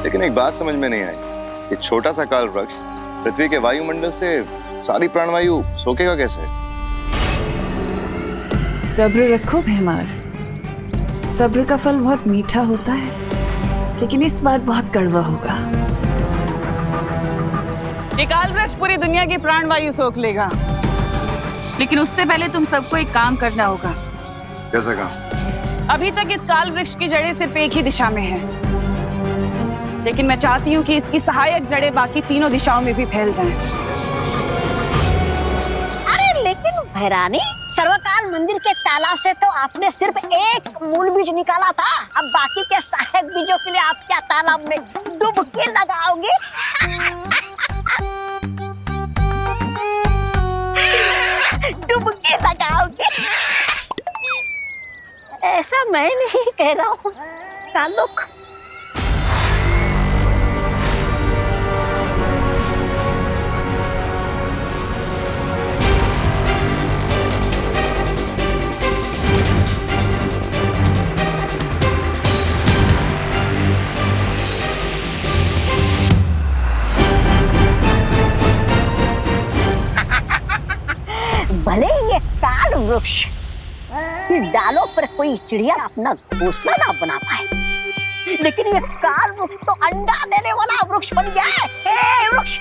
लेकिन एक बात समझ में नहीं आई, ये छोटा सा काल वृक्ष पृथ्वी के वायुमंडल से सारी प्राणवायु सोखेगा कैसे? सब्र रखो भीमार, सब्र का फल बहुत मीठा होता है, लेकिन इस बार बहुत कड़वा होगा। ये काल वृक्ष पूरी दुनिया की प्राणवायु सोख लेगा, लेकिन उससे पहले तुम सबको एक काम करना होगा। कैसा काम? अभी तक इस काल वृक्ष की जड़ें सिर्फ एक ही दिशा में है, लेकिन मैं चाहती हूँ कि इसकी सहायक जड़ें बाकी तीनों दिशाओं में भी फैल जाएं। अरे लेकिन भैरानी, सर्वकाल मंदिर के तालाब से तो आपने सिर्फ एक मूल बीज निकाला था। अब बाकी के सहायक बीजों के लिए आप क्या तालाब में डुबकी लगाओगे? डुबकी लगाओगे? ऐसा मैं नहीं कह रहा हूँ कालुक। भले ये काल वृक्ष की डालों पर कोई चिड़िया अपना घोंसला ना बना पाए, लेकिन ये काल वृक्ष तो अंडा देने वाला वृक्ष बन गया है। हे वृक्ष,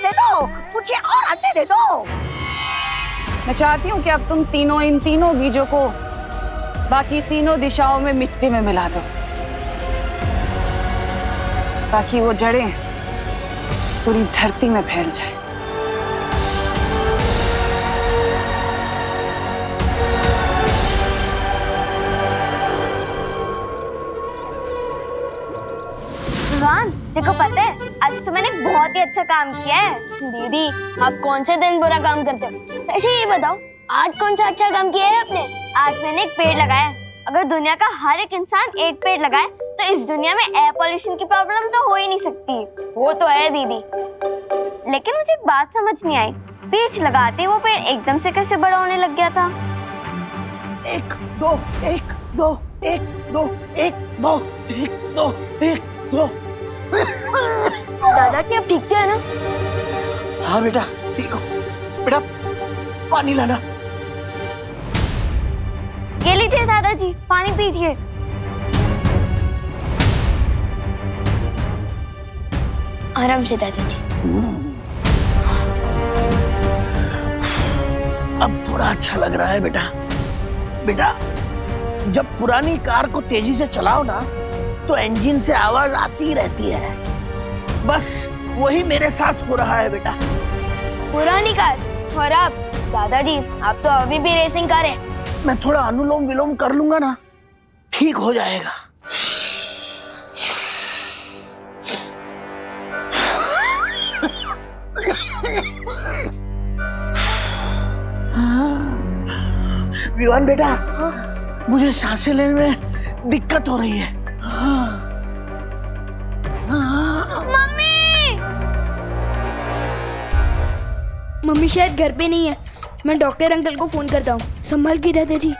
दे दो मुझे और अंडे दे दो। मैं चाहती हूँ कि अब तुम तीनों इन तीनों बीजों को बाकी तीनों दिशाओं में मिट्टी में मिला दो, ताकि वो जड़ें पूरी धरती में फैल जाए। भगवान, देखो पता है आज तो मैंने बहुत ही अच्छा काम किया है। दीदी, आप कौन से दिन बुरा काम करते हो? वैसे ये बताओ, आज कौन सा अच्छा काम किया है आपने? आज मैंने एक पेड़ लगाया। अगर दुनिया का हर एक इंसान एक पेड़ लगाए तो इस दुनिया में एयर पोल्यूशन की प्रॉब्लम तो हो ही नहीं सकती। वो तो है दीदी, लेकिन मुझे एक बात समझ नहीं आई, बीज लगाते वो पेड़ एकदम से कैसे बड़ा होने लग गया था? एक दो एक दो एक दो एक दो एक दो एक दो। दादाजी अब ठीक तो है ना? हाँ बेटा ठीक हो। बेटा पानी लाना। ये लीजिए दादाजी, पानी पीजिए। आराम से दादाजी। अब थोड़ा अच्छा लग रहा है बेटा। बेटा, जब पुरानी कार को तेजी से चलाओ ना तो इंजन से आवाज आती रहती है। बस वही मेरे साथ हो रहा है बेटा। पुरानी कार और आप दादाजी, आप तो अभी भी रेसिंग कार है। मैं थोड़ा अनुलोम विलोम कर लूंगा ना, ठीक हो जाएगा। विवान बेटा, मुझे सांसें लेने में दिक्कत हो रही है। मम्मी! मम्मी शायद घर पे नहीं है। मैं डॉक्टर अंकल को फोन करता हूँ। संभाल के दादाजी।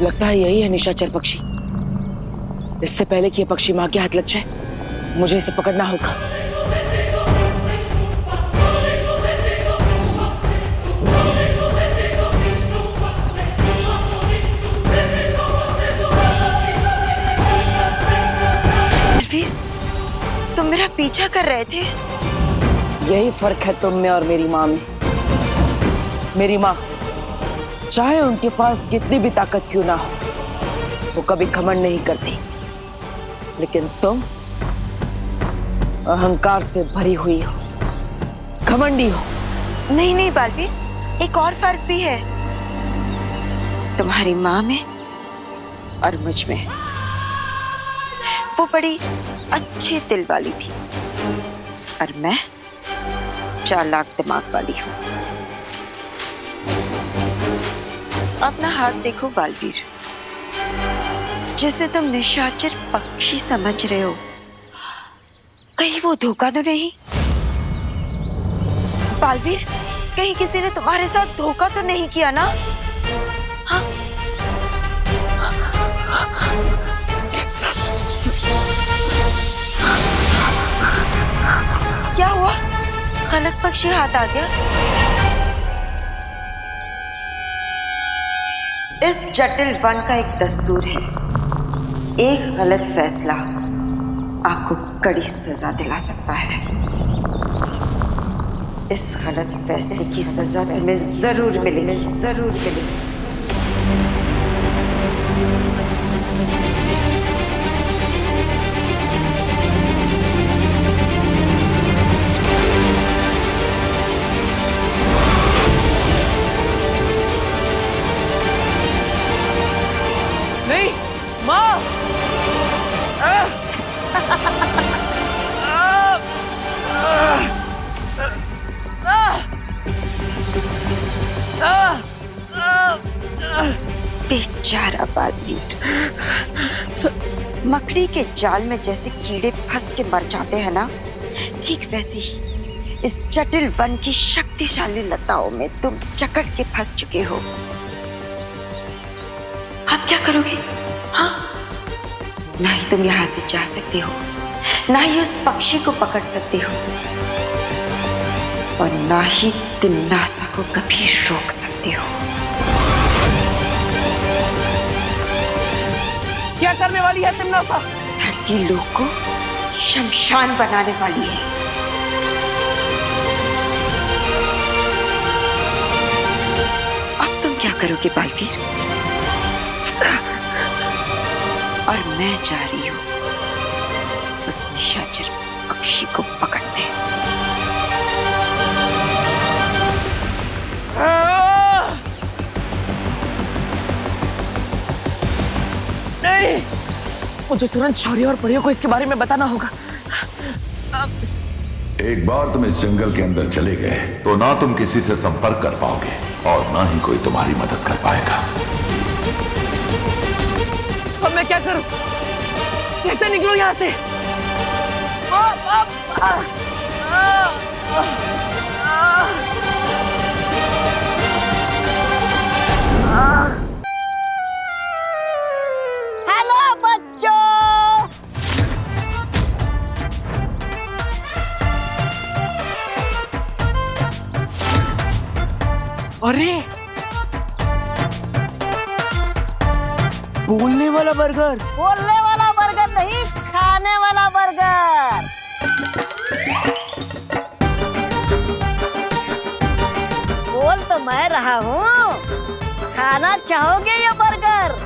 लगता है यही है निशाचर पक्षी। इससे पहले कि ये पक्षी मां के हाथ लग जाए, मुझे इसे पकड़ना होगा। बलवीर, तुम मेरा पीछा कर रहे थे? यही फर्क है तुम में और मेरी माँ में। मेरी माँ, चाहे उनके पास कितनी भी ताकत क्यों ना हो, वो कभी घमंड नहीं करती, लेकिन तुम अहंकार से भरी हुई हो, घमंडी हो। नहीं नहीं बालवीर, एक और फर्क भी है तुम्हारी माँ में और मुझ में। वो बड़ी अच्छे दिल वाली थी और मैं चालाक दिमाग वाली हूँ। अपना हाथ देखो बालवीर, जैसे तुम निशाचर पक्षी समझ रहे हो, कहीं वो धोखा तो नहीं? बालवीर, कहीं किसी ने तुम्हारे साथ धोखा तो नहीं किया ना? हाँ? क्या हुआ? गलत पक्षी हाथ आ गया? इस जटिल वन का एक दस्तूर है, एक गलत फैसला आपको कड़ी सजा दिला सकता है। इस गलत फैसले की सजा तुम्हें जरूर मिलेगी, जरूर मिलेगी। नहीं, माँ! बेचारा बालवीर, मकड़ी के जाल में जैसे कीड़े फंस के मर जाते हैं ना, ठीक वैसे ही इस जटिल वन की शक्तिशाली लताओं में तुम जकड़ के फंस चुके हो। आप क्या करोगे? हाँ, ना ही तुम यहां से जा सकते हो, ना ही उस पक्षी को पकड़ सकते हो, और ना ही तिमनासा को कभी रोक सकते हो। क्या करने वाली है तिमनासा? धरती लोक को शमशान बनाने वाली है। अब तुम क्या करोगे बालवीर? और मैं जा रही हूं उस निशाचर पक्षी को पकड़ने। नहीं, मुझे तुरंत शौर्य और परियों को इसके बारे में बताना होगा। एक बार तुम इस जंगल के अंदर चले गए तो ना तुम किसी से संपर्क कर पाओगे और ना ही कोई तुम्हारी मदद कर पाएगा। अब मैं क्या करूं? कैसे निकलूं यहां से? हेलो बच्चों, अरे, बोलने वाला बर्गर। बोलने वाला बर्गर नहीं, खाने वाला बर्गर। बोल तो मैं रहा हूँ, खाना चाहोगे ये बर्गर?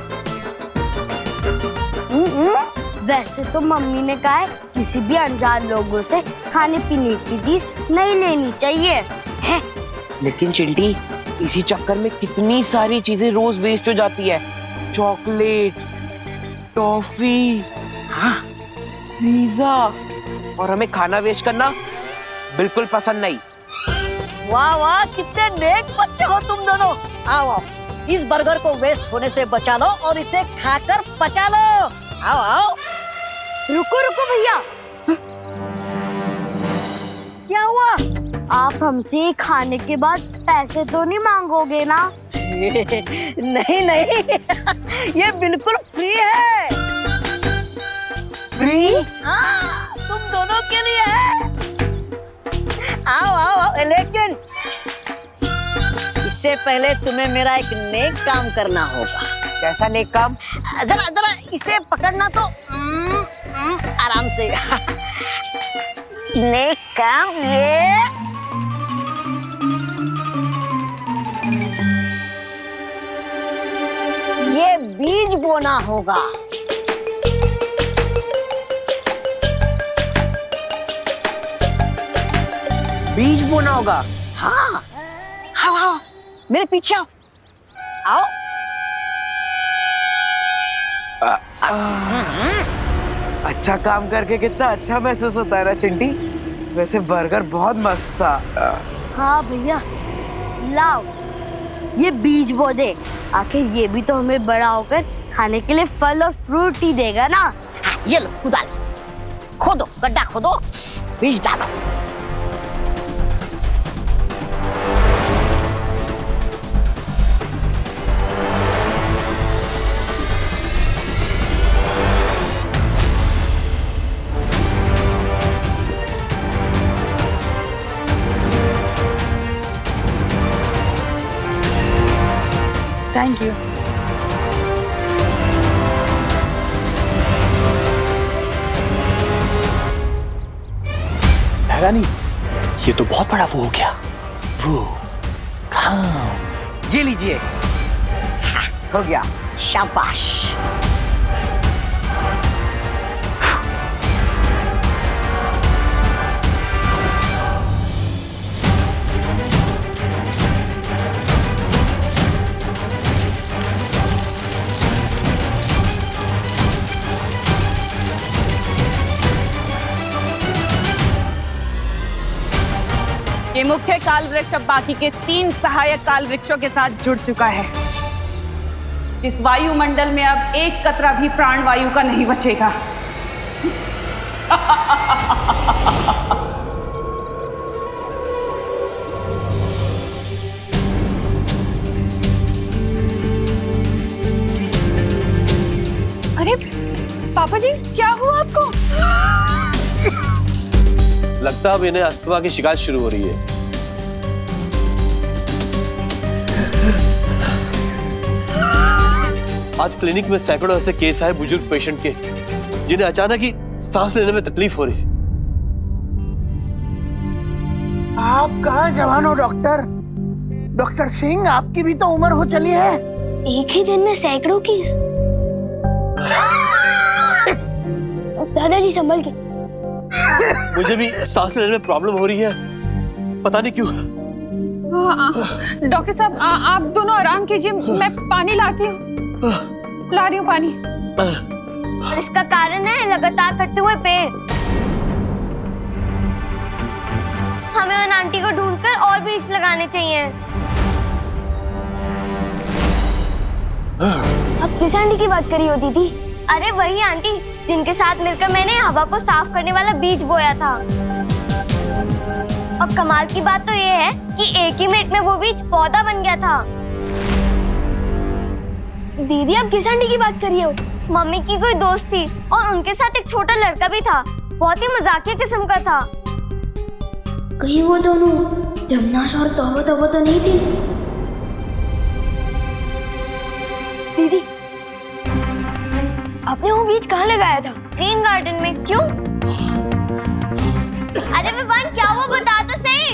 वैसे तो मम्मी ने कहा है किसी भी अनजान लोगों से खाने पीने की चीज नहीं लेनी चाहिए है? लेकिन चिंटी, इसी चक्कर में कितनी सारी चीजें रोज वेस्ट हो जाती है। चॉकलेट, टॉफी, हाँ, पिज्जा, और हमें खाना वेस्ट करना बिल्कुल पसंद नहीं। वाह वाह, कितने नेक बच्चे हो तुम दोनों। आओ आओ, इस बर्गर को वेस्ट होने से बचा लो और इसे खाकर पचा लो। आओ आओ। रुको रुको भैया, क्या हुआ? आप हमसे खाने के बाद पैसे तो नहीं मांगोगे ना? नहीं नहीं, ये बिल्कुल फ्री है। फ्री? हाँ, तुम दोनों के लिए है। आओ आओ आओ, लेकिन इससे पहले तुम्हें मेरा एक नेक काम करना होगा। कैसा नेक काम? जरा जरा इसे पकड़ना तो आराम से। नेक काम ये बीज बोना होगा। बीज बोना होगा? हाँ, आओ आओ, मेरे पीछे आओ। आओ। अच्छा काम करके कितना अच्छा महसूस होता है ना चिंटी। वैसे बर्गर बहुत मस्त था। हाँ भैया, लाओ ये बीज बो दे, आखिर ये भी तो हमें बड़ा होकर खाने के लिए फल और फ्रूट ही देगा ना। हाँ, ये लो खुदा लो, खोदो गड्ढा खोदो, बीज डालो। Thank you. नहीं, ये तो बहुत बड़ा वो हो गया। वो काम। ये लीजिए। हाँ, हो गया। शाबाश। ये मुख्य काल वृक्ष अब बाकी के 3 सहायक काल वृक्षों के साथ जुड़ चुका है। इस वायुमंडल में अब एक कतरा भी प्राणवायु का नहीं बचेगा। अरे पापा जी, क्या हुआ आपको? लगता है अब इन्हें अस्थमा की शिकायत शुरू हो रही है। आज क्लिनिक में सैकड़ों ऐसे केस आए बुजुर्ग पेशेंट के, जिन्हें अचानक ही सांस लेने में तकलीफ हो रही थी। आप कहाँ जवान हो डॉक्टर? डॉक्टर सिंह, आपकी भी तो उम्र हो चली है। एक ही दिन में सैकड़ों केस। दादाजी संभल के। मुझे भी सांस लेने में प्रॉब्लम हो रही है, पता नहीं क्यों। डॉक्टर साहब, आप दोनों आराम कीजिए, मैं पानी लाती हूँ। ला रही हूँ पानी। और इसका कारण है लगातार कटते हुए पेड़। हमें उन आंटी को ढूंढकर और बीज लगाने चाहिए। अब किस आंटी की बात करी हो दीदी? अरे वही आंटी जिनके साथ मिलकर मैंने हवा को साफ करने वाला बीज बोया था। अब कमाल की बात तो ये है कि एक ही मिनट में वो बीज पौधा बन गया था। दीदी, आप किस आंटी की बात कर रही हो? मम्मी की कोई दोस्त थी और उनके साथ एक छोटा लड़का भी था, बहुत ही मजाकिया किस्म का था। कहीं वो दोनों दमनाश और तौबा तौबा तो नहीं थी? दीदी, आपने वो बीज कहाँ लगाया था? ग्रीन गार्डन में। क्यों? अरे विवान, क्या वो बता तो सही।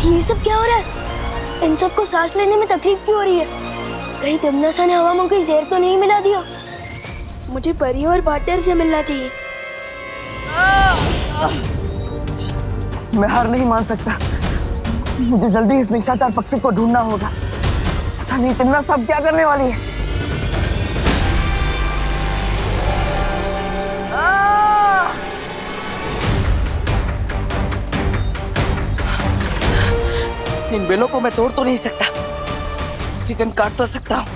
ये सब क्या हो रहा है? इन सबको सांस लेने में तकलीफ क्यों हो रही है? कहीं दमनाशा ने हवा में कोई जहर तो नहीं मिला दिया? मुझे परी और पार्टनर से मिलना चाहिए। मैं हार नहीं मान सकता। मुझे जल्दी इस निशाचर पक्षी को ढूंढना होगा। पता नहीं इतना सब क्या करने वाली है। इन बेलों को मैं तोड़ तो नहीं सकता, चिकन काट तो सकता हूँ।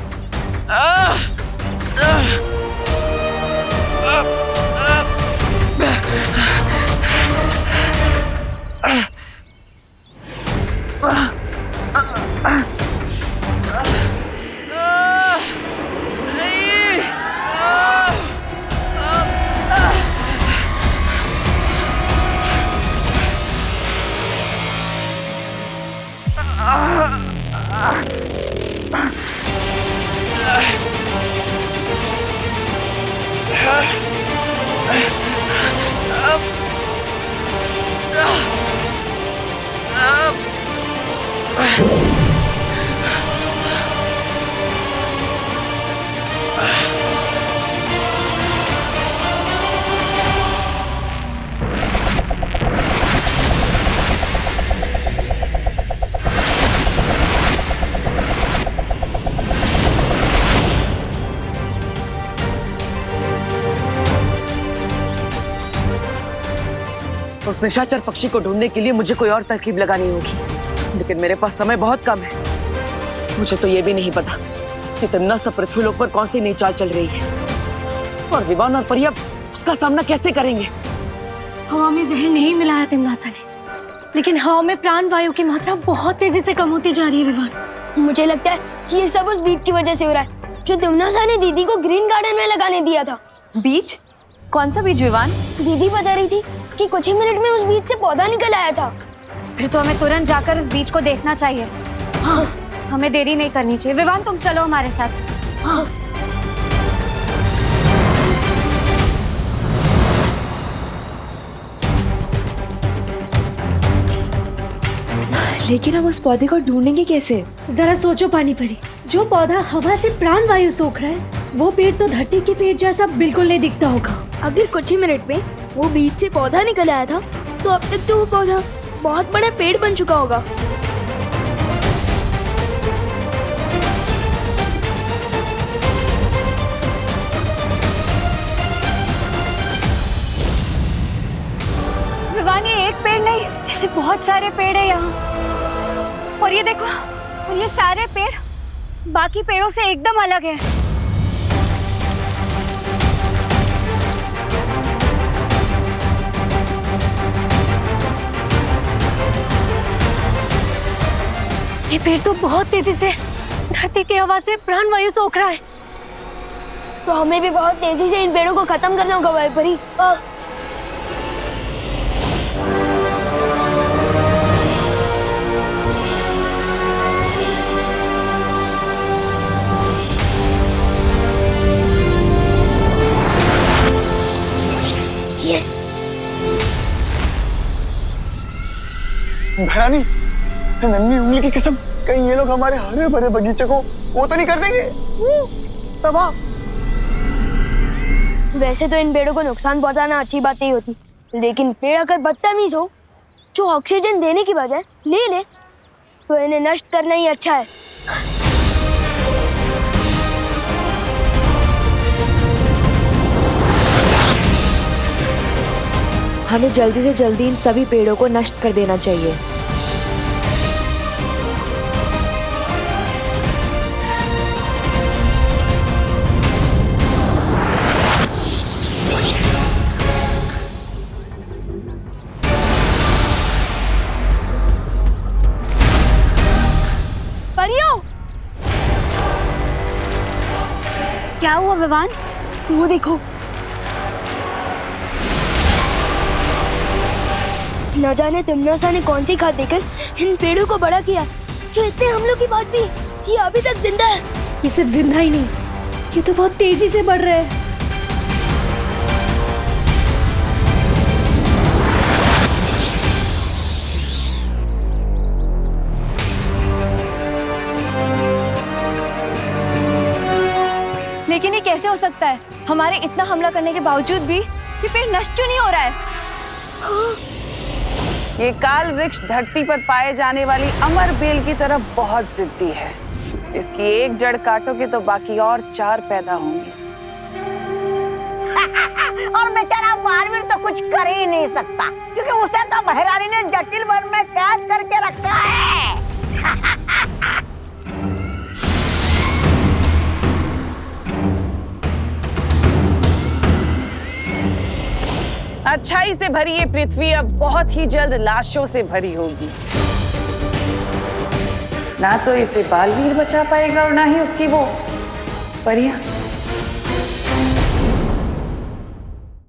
उस निशाचर पक्षी को ढूंढने के लिए मुझे कोई और तरकीब लगानी होगी, लेकिन मेरे पास समय बहुत कम है। मुझे तो ये भी नहीं पता कि तिम्ना सब पृथ्वीलोक पर कौन सी नई चाल चल रही है, और विवान और परिया उसका सामना कैसे करेंगे। हवा में जहर नहीं मिलाया तिम्नासा ने, लेकिन हवा में प्राण वायु की मात्रा बहुत तेजी से कम होती जा रही है विवान। मुझे लगता है कि ये सब उस बीज की वजह से हो रहा है जो तिम्नासा ने दीदी को ग्रीन गार्डन में लगाने दिया था। बीज? कौन सा बीज विवान? दीदी बता रही थी कि कुछ ही मिनट में उस बीज से पौधा निकल आया था। फिर तो हमें तुरंत जाकर उस बीज को देखना चाहिए। हाँ, हमें देरी नहीं करनी चाहिए। विवान तुम चलो हमारे साथ। हाँ। लेकिन हम उस पौधे को ढूंढेंगे कैसे? जरा सोचो पानी परी, जो पौधा हवा से प्राण वायु सोख रहा है वो पेड़ तो धरती के पेड़ जैसा बिल्कुल नहीं दिखता होगा। अगर कुछ ही मिनट में वो बीज से पौधा निकल आया था तो अब तक तो वो पौधा बहुत बड़ा पेड़ बन चुका होगा। विवान ये एक पेड़ नहीं, ऐसे बहुत सारे पेड़ है यहाँ। और ये देखो, और ये सारे पेड़ बाकी पेड़ों से एकदम अलग है। ये पेड़ तो बहुत तेजी से धरती की हवा से प्राण वायु सोख रहा है। तो हमें भी बहुत तेजी से इन पेड़ों को खत्म करना होगा भाई परी। यस। भैरानी, नन्ही उंगली की कसम, कहीं ये लोग हमारे हरे भरे बगीचे को वो तो नहीं कर देंगे तबाह? वैसे तो इन पेड़ों को नुकसान पहुंचाना अच्छी बात नहीं होती, लेकिन पेड़ अगर बदतमीज हो, जो ऑक्सीजन देने की बजाय ले ले, तो इन्हें नष्ट करना ही अच्छा है। हमें जल्दी से जल्दी इन सभी पेड़ों को नष्ट कर देना चाहिए। परियों, क्या हुआ विवान? वो देखो, न जाने तिम्नासा ने कौन सी खाद देकर इन पेड़ों को बड़ा किया जो इतने हमलों के बाद भी ये अभी तक जिंदा है। ये सिर्फ जिंदा ही नहीं, ये तो बहुत तेजी से बढ़ रहे हैं। लेकिन ये कैसे हो सकता है? हमारे इतना हमला करने के बावजूद भी ये पेड़ नष्ट क्यों नहीं हो रहा है? ये काल वृक्ष धरती पर पाए जाने वाली अमर बेल की तरह बहुत जिद्दी है। इसकी एक जड़ काटोगे तो बाकी और 4 पैदा होंगे। और बेचारा महावीर तो कुछ कर ही नहीं सकता, क्योंकि उसे तो महारानी ने जटिल वन में कैद करके रखा है। अच्छाई से भरी ये पृथ्वी अब बहुत ही जल्द लाशों से भरी होगी। ना तो इसे बालवीर बचा पाएगा और ना ही उसकी वो परियां।